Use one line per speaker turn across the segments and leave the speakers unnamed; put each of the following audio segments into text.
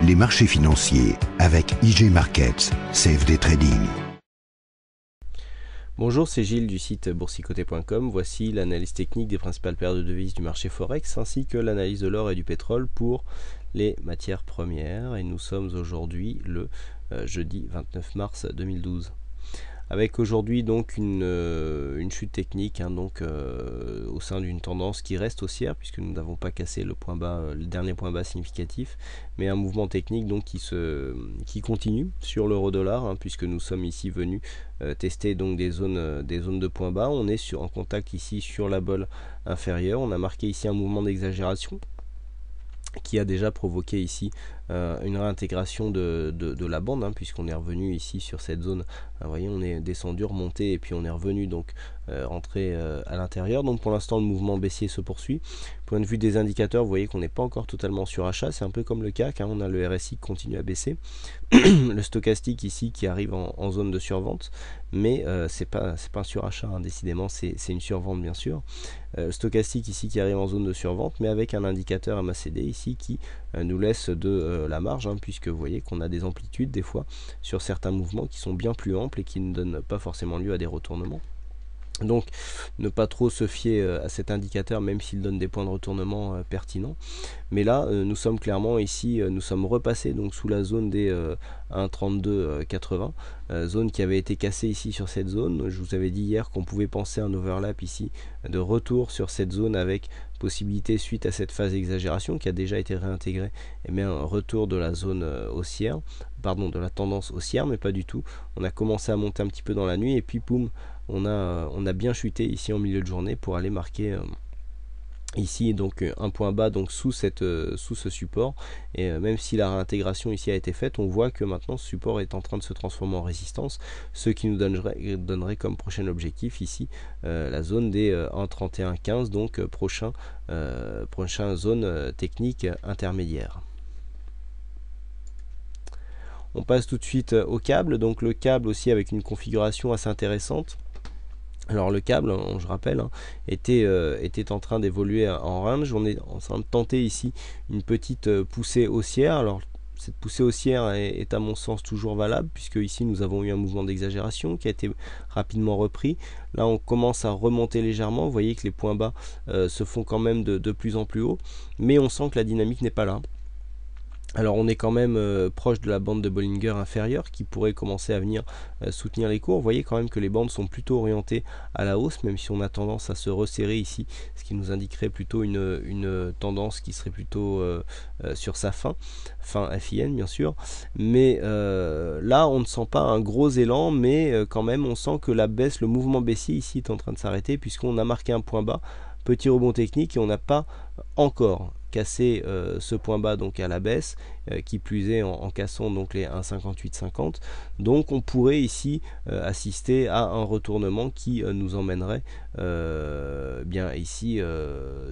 les marchés financiers avec IG Markets, CFD Trading.
Bonjour, c'est Gilles du site boursicoté.com. Voici l'analyse technique des principales paires de devises du marché Forex ainsi que l'analyse de l'or et du pétrole pour les matières premières. Et nous sommes aujourd'hui le jeudi 29 mars 2012. Avec aujourd'hui donc une chute technique au sein d'une tendance qui reste haussière puisque nous n'avons pas cassé le point bas, le dernier point bas significatif, mais un mouvement technique donc qui continue sur l'euro-dollar puisque nous sommes ici venus tester donc des zones de point bas. On est en contact ici sur la bolle inférieure. On a marqué ici un mouvement d'exagération qui a déjà provoqué ici une réintégration de la bande puisqu'on est revenu ici sur cette zone. Vous voyez, on est descendu, remonté et puis on est revenu donc rentré à l'intérieur. Donc pour l'instant le mouvement baissier se poursuit. Point de vue des indicateurs, vous voyez qu'on n'est pas encore totalement sur achat, c'est un peu comme le CAC, on a le RSI qui continue à baisser, le stochastique ici qui arrive en zone de survente, mais c'est pas un surachat, décidément c'est une survente bien sûr. Stochastique ici qui arrive en zone de survente, mais avec un indicateur MACD ici qui nous laisse de la marge, puisque vous voyez qu'on a des amplitudes des fois sur certains mouvements qui sont bien plus amples et qui ne donnent pas forcément lieu à des retournements. Donc ne pas trop se fier à cet indicateur même s'il donne des points de retournement pertinents. Mais là nous sommes clairement ici, nous sommes repassés donc sous la zone des 1,3280, zone qui avait été cassée ici sur cette zone. Je vous avais dit hier qu'on pouvait penser à un overlap ici de retour sur cette zone avec possibilité suite à cette phase d'exagération qui a déjà été réintégrée, et bien un retour de la zone haussière, pardon, de la tendance haussière, mais pas du tout. On a commencé à monter un petit peu dans la nuit et puis boum, on a bien chuté ici en milieu de journée pour aller marquer ici donc un point bas donc sous ce support, et même si la réintégration ici a été faite, on voit que maintenant ce support est en train de se transformer en résistance, ce qui nous donnerait comme prochain objectif ici la zone des 1,3115, donc prochain zone technique intermédiaire. On passe tout de suite au câble, donc le câble aussi avec une configuration assez intéressante. Alors le câble, je rappelle, était en train d'évoluer en range. On est en train de tenter ici une petite poussée haussière. Alors cette poussée haussière est à mon sens toujours valable, puisque ici nous avons eu un mouvement d'exagération qui a été rapidement repris. Là on commence à remonter légèrement. Vous voyez que les points bas se font quand même de plus en plus haut, mais on sent que la dynamique n'est pas là. Alors on est quand même proche de la bande de Bollinger inférieure qui pourrait commencer à venir soutenir les cours. Vous voyez quand même que les bandes sont plutôt orientées à la hausse, même si on a tendance à se resserrer ici, ce qui nous indiquerait plutôt une tendance qui serait plutôt sur sa fin FIN bien sûr. Mais là on ne sent pas un gros élan, mais quand même on sent que la baisse, le mouvement baissier ici est en train de s'arrêter, puisqu'on a marqué un point bas, petit rebond technique, et on n'a pas encore casser ce point bas donc à la baisse, qui plus est en cassant donc les 1,5850. Donc on pourrait ici assister à un retournement qui nous emmènerait bien ici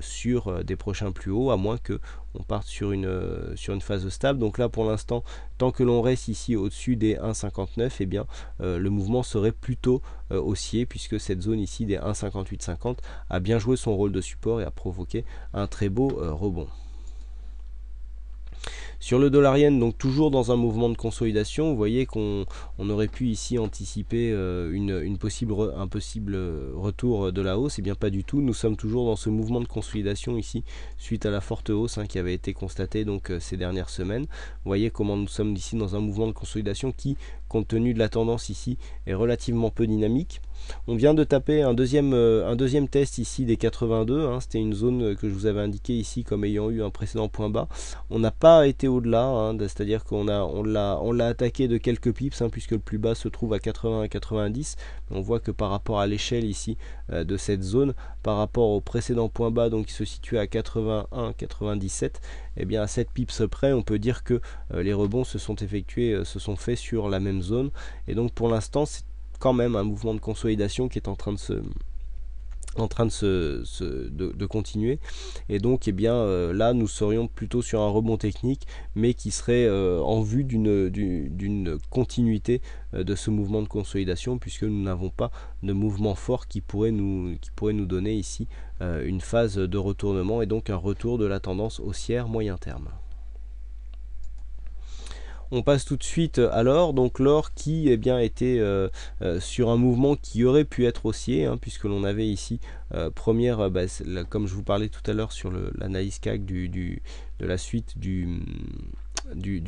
sur des prochains plus hauts, à moins que on parte sur une phase stable. Donc là pour l'instant, tant que l'on reste ici au-dessus des 1,59, et bien le mouvement serait plutôt haussier, puisque cette zone ici des 1,5850 a bien joué son rôle de support et a provoqué un très beau rebond. Sur le dollar yen, donc toujours dans un mouvement de consolidation, vous voyez qu'on aurait pu ici anticiper un possible retour de la hausse, et bien pas du tout. Nous sommes toujours dans ce mouvement de consolidation ici suite à la forte hausse qui avait été constatée donc ces dernières semaines. Vous voyez comment nous sommes ici dans un mouvement de consolidation qui, compte tenu de la tendance ici, est relativement peu dynamique. On vient de taper un deuxième test ici des 82, c'était une zone que je vous avais indiqué ici comme ayant eu un précédent point bas. On n'a pas été au-delà, c'est-à-dire qu'on l'a attaqué de quelques pips, puisque le plus bas se trouve à 80 à 90. On voit que par rapport à l'échelle ici de cette zone, par rapport au précédent point bas donc qui se situe à 81 97, et bien à 7 pips près, on peut dire que les rebonds se sont faits sur la même zone, et donc pour l'instant c'est quand même un mouvement de consolidation qui est en train de continuer, et donc là nous serions plutôt sur un rebond technique, mais qui serait en vue d'une continuité de ce mouvement de consolidation, puisque nous n'avons pas de mouvement fort qui pourrait nous donner ici une phase de retournement, et donc un retour de la tendance haussière moyen terme. On passe tout de suite à l'or, donc l'or qui était sur un mouvement qui aurait pu être haussier, hein, puisque l'on avait ici première, comme je vous parlais tout à l'heure sur l'analyse CAC de la suite du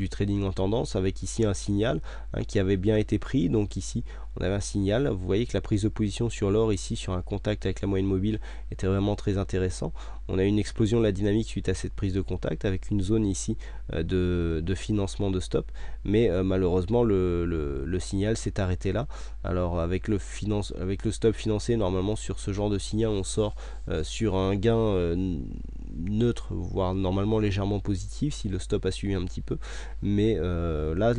trading en tendance, avec ici un signal qui avait bien été pris. Donc ici on avait un signal, vous voyez que la prise de position sur l'or ici sur un contact avec la moyenne mobile était vraiment très intéressant. On a eu une explosion de la dynamique suite à cette prise de contact avec une zone ici de financement de stop, mais malheureusement le signal s'est arrêté là. Alors avec le stop financé, normalement sur ce genre de signal on sort sur un gain neutre, voire normalement légèrement positif si le stop a suivi un petit peu, mais là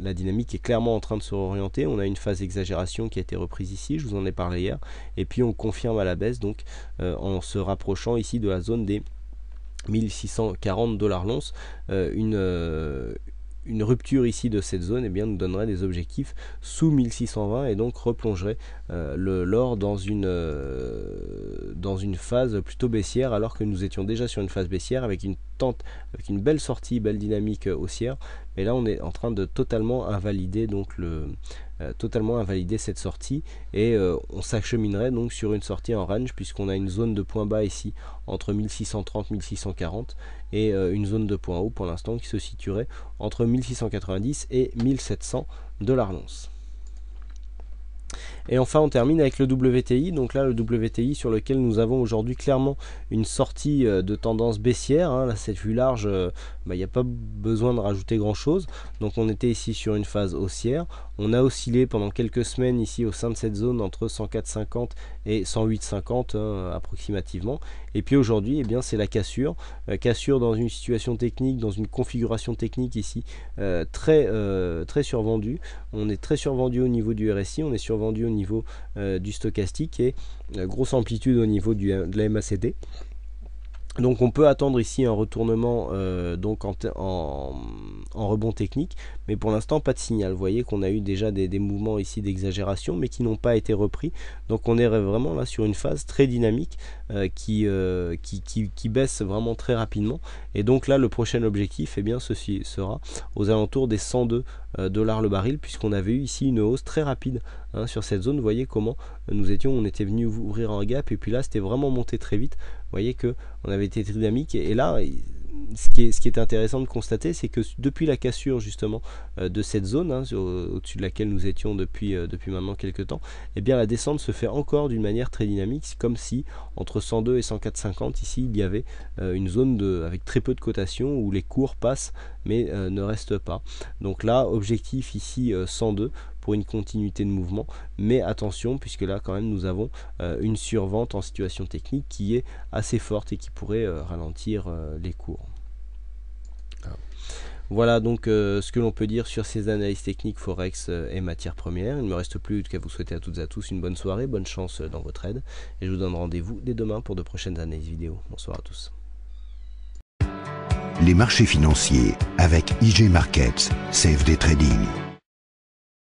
la dynamique est clairement en train de se réorienter. On a une phase d'exagération qui a été reprise ici, je vous en ai parlé hier, et puis on confirme à la baisse, donc en se rapprochant ici de la zone des 1640 $ l'once. Une rupture ici de cette zone nous donnerait des objectifs sous 1620 et donc replongerait l'or dans une phase plutôt baissière, alors que nous étions déjà sur une phase baissière avec une belle sortie, belle dynamique haussière. Mais là on est en train de totalement invalider cette sortie, et on s'acheminerait donc sur une sortie en range, puisqu'on a une zone de point bas ici entre 1630 1640 et une zone de point haut pour l'instant qui se situerait entre 1690 et 1700 $ l'once. Et enfin on termine avec le WTI, donc là le WTI sur lequel nous avons aujourd'hui clairement une sortie de tendance baissière, hein. Là cette vue large, il n'y a pas besoin de rajouter grand chose, donc on était ici sur une phase haussière, on a oscillé pendant quelques semaines ici au sein de cette zone entre 104,50 et 108,50 approximativement, et puis aujourd'hui c'est la cassure dans une situation technique, dans une configuration technique ici très survendue. On est très survendu au niveau du RSI, on est survendu au niveau du stochastique, et grosse amplitude au niveau de la MACD. Donc on peut attendre ici un retournement donc en rebond technique, mais pour l'instant pas de signal. Vous voyez qu'on a eu déjà des mouvements ici d'exagération, mais qui n'ont pas été repris. Donc on est vraiment là sur une phase très dynamique qui baisse vraiment très rapidement. Et donc là le prochain objectif ceci sera aux alentours des 102 $ le baril, puisqu'on avait eu ici une hausse très rapide sur cette zone. Vous voyez comment on était venu ouvrir un gap, et puis là c'était vraiment monté très vite. Vous voyez que on avait été très dynamique, et là ce qui est intéressant de constater, c'est que depuis la cassure justement de cette zone au-dessus de laquelle nous étions depuis maintenant quelques temps, la descente se fait encore d'une manière très dynamique. C'est comme si entre 102 et 104,50 ici il y avait une zone avec très peu de cotation où les cours passent mais ne restent pas. Donc là objectif ici 102 pour une continuité de mouvement, mais attention, puisque là quand même nous avons une survente en situation technique qui est assez forte et qui pourrait ralentir les cours. Voilà donc ce que l'on peut dire sur ces analyses techniques Forex et matières premières. Il ne me reste plus qu'à vous souhaiter à toutes et à tous une bonne soirée, bonne chance dans votre trade, et je vous donne rendez-vous dès demain pour de prochaines analyses vidéo. Bonsoir à tous.
Les marchés financiers avec IG Markets, CFD Trading.